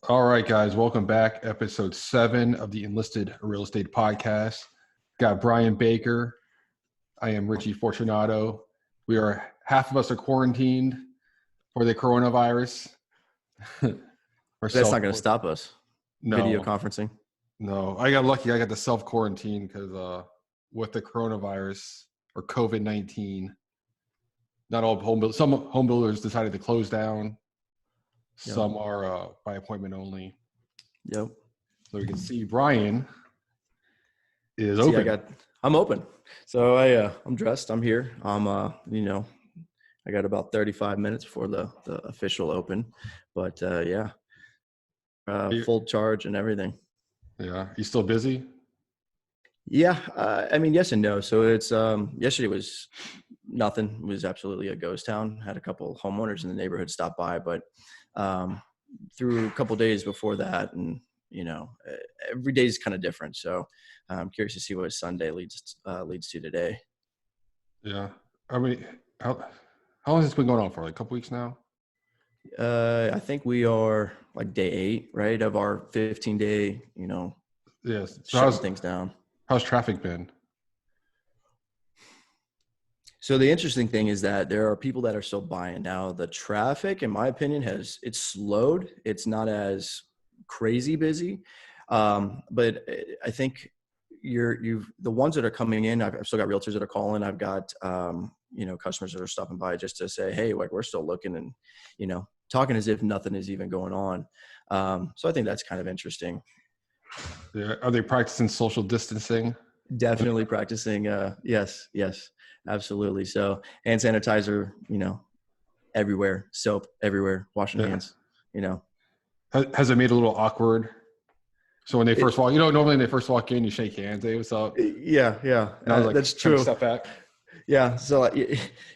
All right, guys, welcome back. Episode 7 of the Enlisted Real Estate Podcast. Got Brian Baker. I am Richie Fortunato. Half of us are quarantined for the coronavirus. That's not going to stop us. No. Video conferencing. No, I got lucky. I got the self-quarantine because with the coronavirus or COVID-19, not all some home builders decided to close down. Yep. Some are by appointment only. Yep. So we can see Brian is open. I'm open. So I'm dressed. I'm here. I got about 35 minutes before the official open, but full charge and everything. Yeah. You still busy? Yeah. Yes and no. So it's yesterday was nothing. It was absolutely a ghost town. Had a couple homeowners in the neighborhood stop by, but through a couple days before that, and every day is kind of different. So I'm curious to see what Sunday leads to today. Yeah. I mean, how long has this been going on for? Like a couple weeks now? I think we are like day 8, right, of our 15-day, Yes. So shutting things down. How's traffic been? So the interesting thing is that there are people that are still buying. Now the traffic, in my opinion, it's slowed. It's not as crazy busy. But I think the ones that are coming in, I've still got realtors that are calling. I've got, customers that are stopping by just to say, hey, like we're still looking and, talking as if nothing is even going on. So I think that's kind of interesting. Yeah. Are they practicing social distancing? Definitely practicing. Yes, absolutely. So hand sanitizer, everywhere, soap everywhere, washing hands, Has it made it a little awkward? So when they first walk, normally when they first walk in, you shake hands. Hey, what's up? Yeah. That's true. Step back. Yeah. So,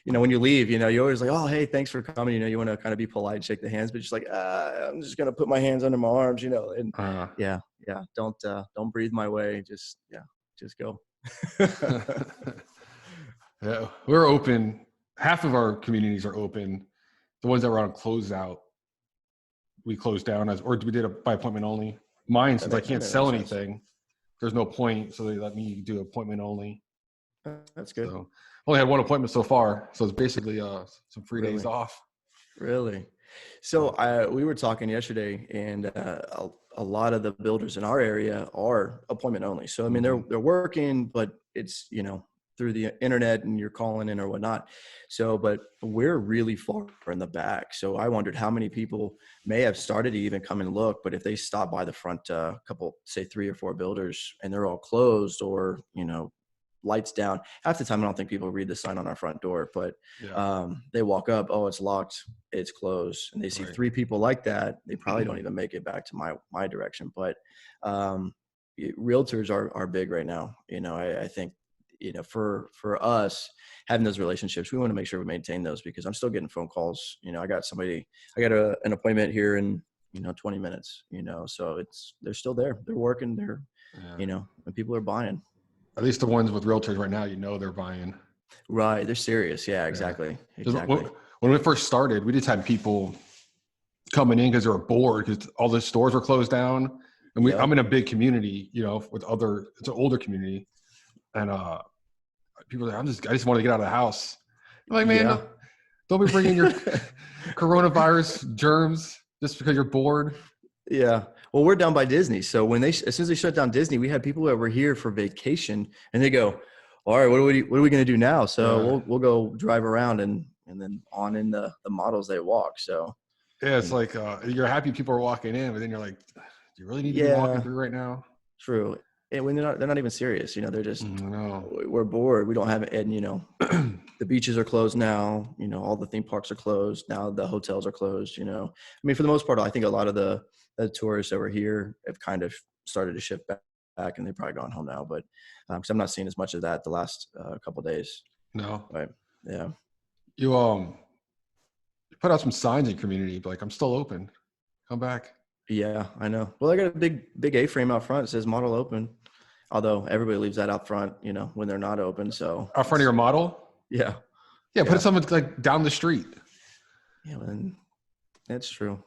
when you leave, you're always like, oh, hey, thanks for coming. You want to kind of be polite and shake the hands, but just like, I'm just going to put my hands under my arms, and don't breathe my way. Just go. Yeah. We're open. Half of our communities are open. The ones that were on closeout, we closed down or we did it by appointment only. Mine, since I can't sell anything, there's no point. So they let me do appointment only. That's good. So only had one appointment so far. So it's basically some free days off. Really? So we were talking yesterday, and a lot of the builders in our area are appointment only. So, I mean, they're working, but it's, through the internet and you're calling in or whatnot. So, but we're really far in the back. So I wondered how many people may have started to even come and look, but if they stop by the front, couple, say 3 or 4 builders and they're all closed or, lights down. Half the time, I don't think people read the sign on our front door, but they walk up, oh, it's locked, it's closed. And they see 3 people like that. They probably don't even make it back to my direction. But realtors are big right now. I think, for us having those relationships, we want to make sure we maintain those, because I'm still getting phone calls. I got an appointment here in, 20 minutes, so they're still there. They're working. They're, and people are buying. At least the ones with realtors right now, they're buying. Right. They're serious. Yeah, exactly. When we first started, we just had people coming in because they were bored because all the stores were closed down. And I'm in a big community, it's an older community. And people are like, I just want to get out of the house. I'm like, man, don't be bringing your coronavirus germs just because you're bored. Yeah. Well, we're down by Disney. So as soon as they shut down Disney, we had people that were here for vacation and they go, all right, what are we going to do now? So we'll go drive around and then on in the models they walk. So yeah, it's like, you're happy people are walking in, but then you're like, do you really need to be walking through right now? True. And when they're not even serious, they're just, we're bored. We don't have it. And, the beaches are closed now, all the theme parks are closed. Now the hotels are closed, for the most part, I think a lot of the tourists that were here have kind of started to shift back and they've probably gone home now. But because I'm not seeing as much of that the last couple of days. No. Right. Yeah. You put out some signs in community, like I'm still open. Come back. Yeah, I know. Well, I got a big A-frame out front. It says model open. Although everybody leaves that out front, when they're not open. So out front of your model? Yeah. Put it something like down the street. Yeah, man. That's true.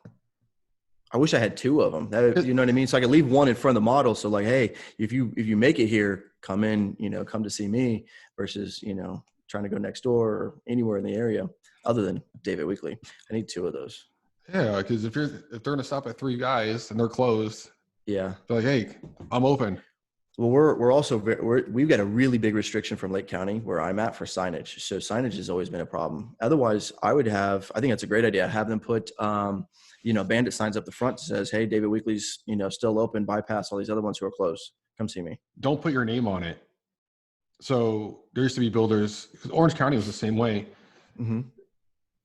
I wish I had two of them. That, you know what I mean? So I could leave one in front of the model. So like, hey, if you make it here, come in, come to see me versus, trying to go next door or anywhere in the area other than David Weekley. I need two of those. Yeah, because if they're gonna stop at 3 guys and they're closed, Yeah. they're like, hey, I'm open. Well, we're also we've got a really big restriction from Lake County where I'm at for signage. So signage has always been a problem. Otherwise, I think that's a great idea. Have them put, bandit signs up the front that says, hey, David Weekley's, still open, bypass all these other ones who are closed. Come see me. Don't put your name on it. So there used to be builders, because Orange County was the same way. Mm-hmm.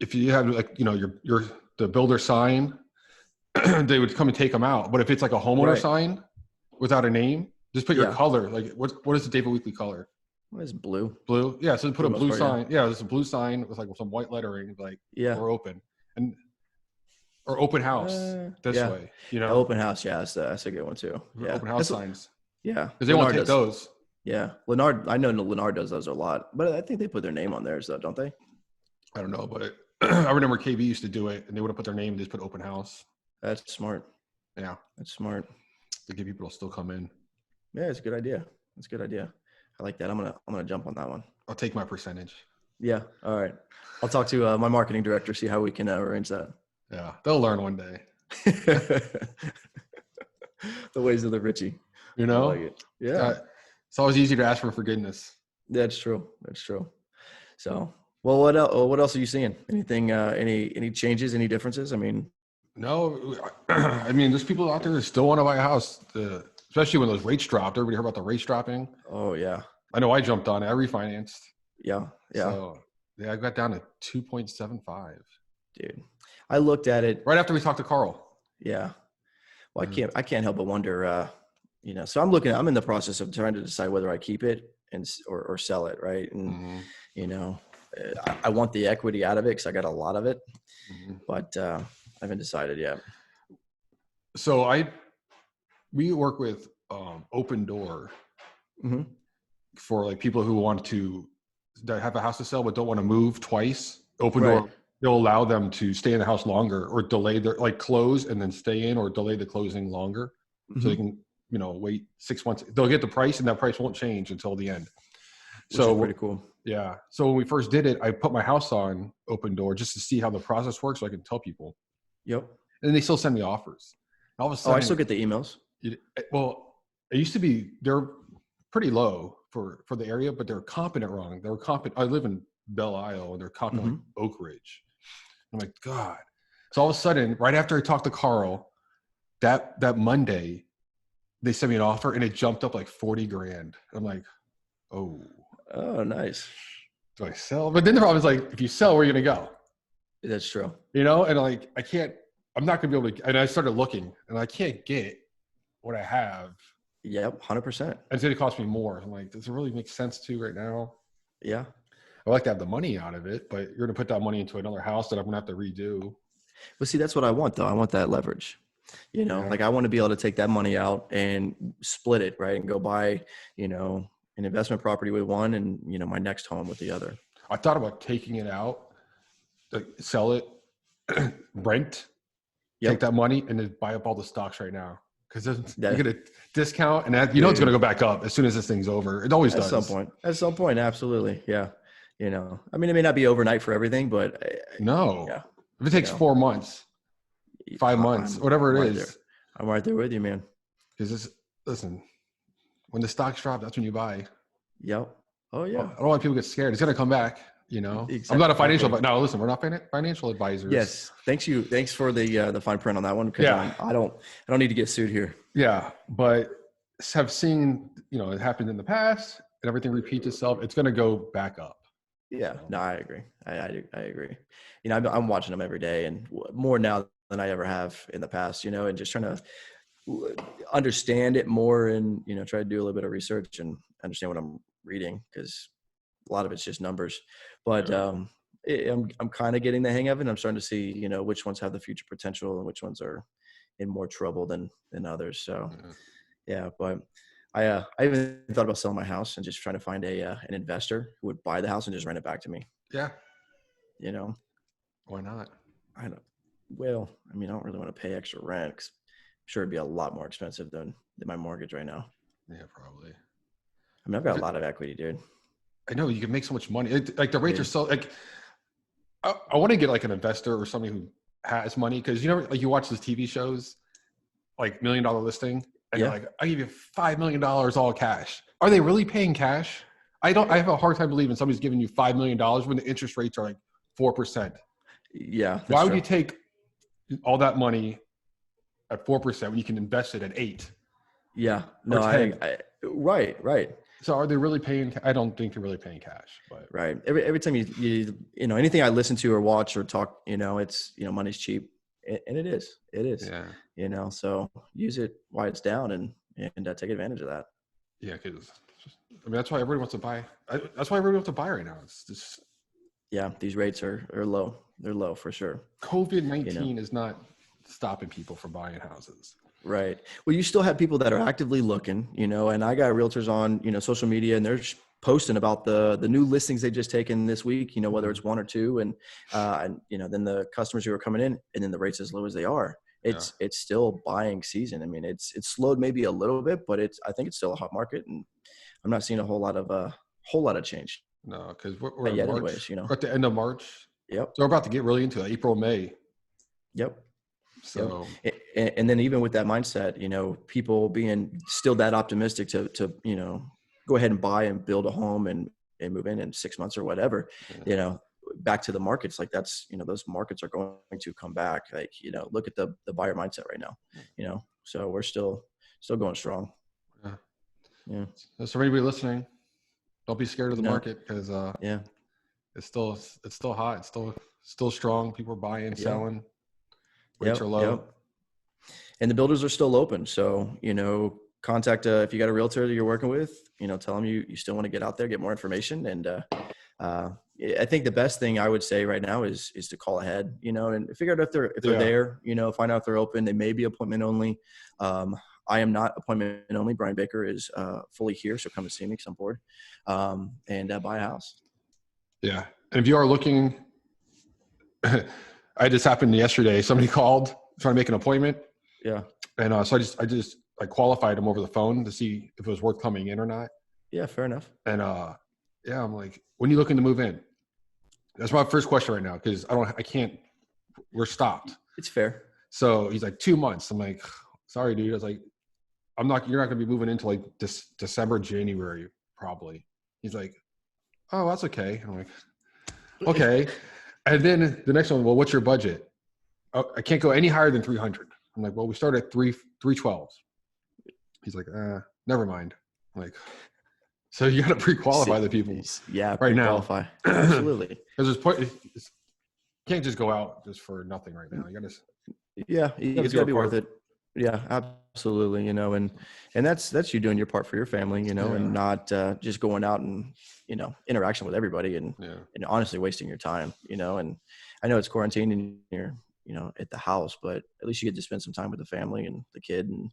If you had the builder sign, they would come and take them out. But if it's like a homeowner sign without a name, just put your color. Like what is the David Weekley color? What is blue? Blue. Yeah. So put a blue sign. Yeah. There's a blue sign with like some white lettering, like we're open or open house this way, Open house. Yeah. That's a good one too. Yeah. Open house signs. Yeah. Because they won't take those. Yeah. Lennar, I know Lennar does those a lot, but I think they put their name on theirs though, don't they? I don't know, but I remember KB used to do it and they would have put their name and just put open house. That's smart. Yeah. That's smart. To get people to still come in. Yeah, it's a good idea. It's a good idea. I like that. I'm gonna jump on that one. I'll take my percentage. Yeah. All right. I'll talk to my marketing director, see how we can arrange that. Yeah, they'll learn one day. The ways of the Richie. I like it. Yeah. It's always easy to ask for forgiveness. That's true. That's true. So, well, what else are you seeing? Anything? Any changes? Any differences? I mean, no. I mean, there's people out there that still want to buy a house. Especially when those rates dropped. Everybody heard about the rates dropping. Oh, yeah. I know I jumped on it. I refinanced. Yeah. Yeah. So, yeah, I got down to 2.75. Dude, I looked at it. Right after we talked to Carl. Yeah. Well, I can't help but wonder, so I'm in the process of trying to decide whether I keep it or sell it. Right. And, I want the equity out of it because I got a lot of it, but I haven't decided yet. So we work with Open Door for like people who want to have a house to sell but don't want to move twice. Open Door, they'll allow them to stay in the house longer or delay their close and then stay in or delay the closing longer, so they can wait 6 months. They'll get the price and that price won't change until the end. Which is pretty cool. Yeah. So when we first did it, I put my house on Open Door just to see how the process works so I can tell people. Yep. And they still send me offers. All of a sudden, I still get the emails. Well, it used to be they're pretty low for the area, but they're comping it wrong. They were comping. I live in Belle Isle, and they're comping like Oak Ridge. I'm like, God. So all of a sudden, right after I talked to Carl, that Monday, they sent me an offer, and it jumped up like $40,000. I'm like, oh, nice. Do I sell? But then the problem is like, if you sell, where are you gonna go? That's true. And like, I'm not going to be able to, and I started looking and I can't get what I have. Yep. 100%. And it's going to cost me more. I'm like, does it really make sense to right now? Yeah. I like to have the money out of it, but you're going to put that money into another house that I'm going to have to redo. But see, that's what I want though. I want that leverage, like I want to be able to take that money out and split it. Right. And go buy, an investment property with one and, my next home with the other. I thought about taking it out, sell it, rent, take that money and then buy up all the stocks right now. Because you get a discount and that, it's going to go back up as soon as this thing's over. It always does. At some point. Absolutely. Yeah. I mean, it may not be overnight for everything, but no. Yeah. If it takes 4 months, 5 months, whatever it is. I'm right there with you, man. Because listen, when the stocks drop, that's when you buy. Yep. Oh yeah. I don't want people to get scared. It's going to come back. Exactly. I'm not a financial, but no, listen, we're not financial advisors. Yes. Thanks for the fine print on that one. Yeah. I don't need to get sued here. Yeah. But have seen, it happened in the past and everything repeats itself. It's going to go back up. Yeah. No, I agree. I agree. I'm watching them every day and more now than I ever have in the past, and just trying to understand it more and, try to do a little bit of research and understand what I'm reading because a lot of it's just numbers, but I'm kind of getting the hang of it. I'm starting to see, which ones have the future potential and which ones are in more trouble than others. So yeah, but I even thought about selling my house and just trying to find an investor who would buy the house and just rent it back to me. Yeah. Why not? I don't. Well, I mean, I don't really want to pay extra rent. 'Cause I'm sure it'd be a lot more expensive than my mortgage right now. Yeah, probably. I mean, I've got a lot of equity, dude. I know you can make so much money. Like the rates Yeah. are so like. I want to get like an investor or somebody who has money because you know, like you watch these TV shows, like $1 Million Listing, and they're like, "I give you $5 million all cash." Are they really paying cash? I don't. I have a hard time believing somebody's giving you $5 million when the interest rates are like 4%. Yeah. Why would you take all that money at 4% when you can invest it at 8? Yeah. No, right. So are they really paying? I don't think they're really paying cash, but right. Every time you know, anything I listen to or watch or talk, you know, it's, you know, money's cheap, and it is, yeah, you know, so use it while it's down and take advantage of that. yeah, because I mean that's why everybody wants to buy. That's why everybody wants to buy right now. It's just These rates are low. They're low for sure. COVID-19 is not stopping people from buying houses. Right. Well, you still have people that are actively looking, you know, and I got realtors on, you know, social media, and they're posting about the new listings they just taken this week, you know, whether it's 1 or 2, and you know, then the customers who are coming in, and then the rates as low as they are, it's still buying season. I mean, it's slowed maybe a little bit, but I think it's still a hot market, and I'm not seeing a whole lot of change. No, because we're in March, anyways, you know, we're at the end of March. Yep. So we're about to get really into April, May. Yep. So, and then even with that mindset, you know, people being still that optimistic to, you know, go ahead and buy and build a home and move in 6 months or whatever, you know, back to the markets, like that's, you know, those markets are going to come back. Like, you know, look at the buyer mindset right now, you know, so we're still going strong. Yeah. So for anybody listening, don't be scared of the market because it's still hot. It's still strong. People are buying, selling. Rates are low. And the builders are still open. So, you know, contact, if you got a realtor that you're working with, you know, tell them you still want to get out there, get more information. And I think the best thing I would say right now is to call ahead, you know, and figure out if they're there, you know, find out if they're open. They may be appointment only. I am not appointment only. Brian Baker is fully here. So come and see me because I'm bored, and buy a house. Yeah. And if you are looking, I just happened yesterday. Somebody called trying to make an appointment. Yeah. And so I qualified them over the phone to see if it was worth coming in or not. Yeah, fair enough. And I'm like, when are you looking to move in? That's my first question right now because we're stopped. It's fair. So he's like 2 months. I'm like, sorry, dude. I was like, you're not going to be moving into like December, January, probably. He's like, oh, that's okay. I'm like, okay. And then the next one, well, what's your budget? Oh, I can't go any higher than 300. I'm like, well, we start at 312. He's like, never mind. I'm like, so you got to pre-qualify the people. Yeah, right now. Absolutely. Because you can't just go out just for nothing right now. You got to. Yeah, it's got to be worth it. Yeah, absolutely. You know, and that's you doing your part for your family, you know, and not just going out and, you know, interaction with everybody and honestly wasting your time, you know. And I know it's quarantine and you're, you know, at the house, but at least you get to spend some time with the family and the kid. And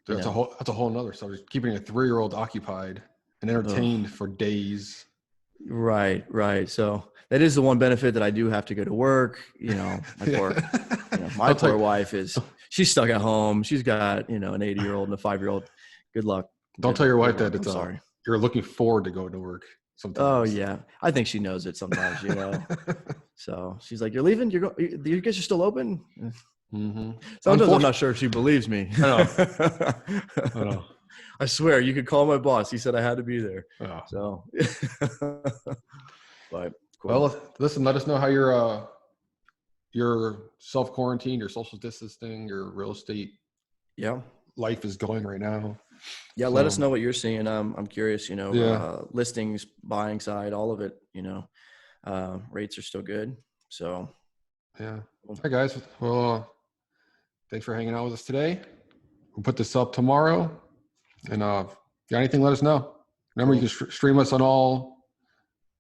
that's a whole nother subject. Keeping a 3-year-old occupied and entertained for days. Right. So that is the one benefit that I do have to go to work. You know, my poor wife she's stuck at home. She's got, you know, an 80-year-old and a 5-year-old. Good luck. Don't tell your wife that sorry. You're looking forward to going to work sometimes. Oh yeah. I think she knows it sometimes, you know. So she's like, you're leaving? You guys are still open? Mm-hmm. Sometimes I'm not sure if she believes me. I know. I swear, you could call my boss. He said I had to be there. Oh. So, but cool. Well, listen, let us know how your self-quarantine, your social distancing, your real estate life is going right now. Yeah, let us know what you're seeing. I'm curious, you know, listings, buying side, all of it, you know, rates are still good. So, yeah. Hi, guys. Well, thanks for hanging out with us today. We'll put this up tomorrow. And got anything, let us know. Remember, you can stream us on all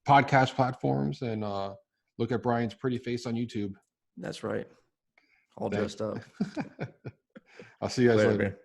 podcast platforms and look at Brian's pretty face on YouTube. That's right. All dressed up. I'll see you guys later.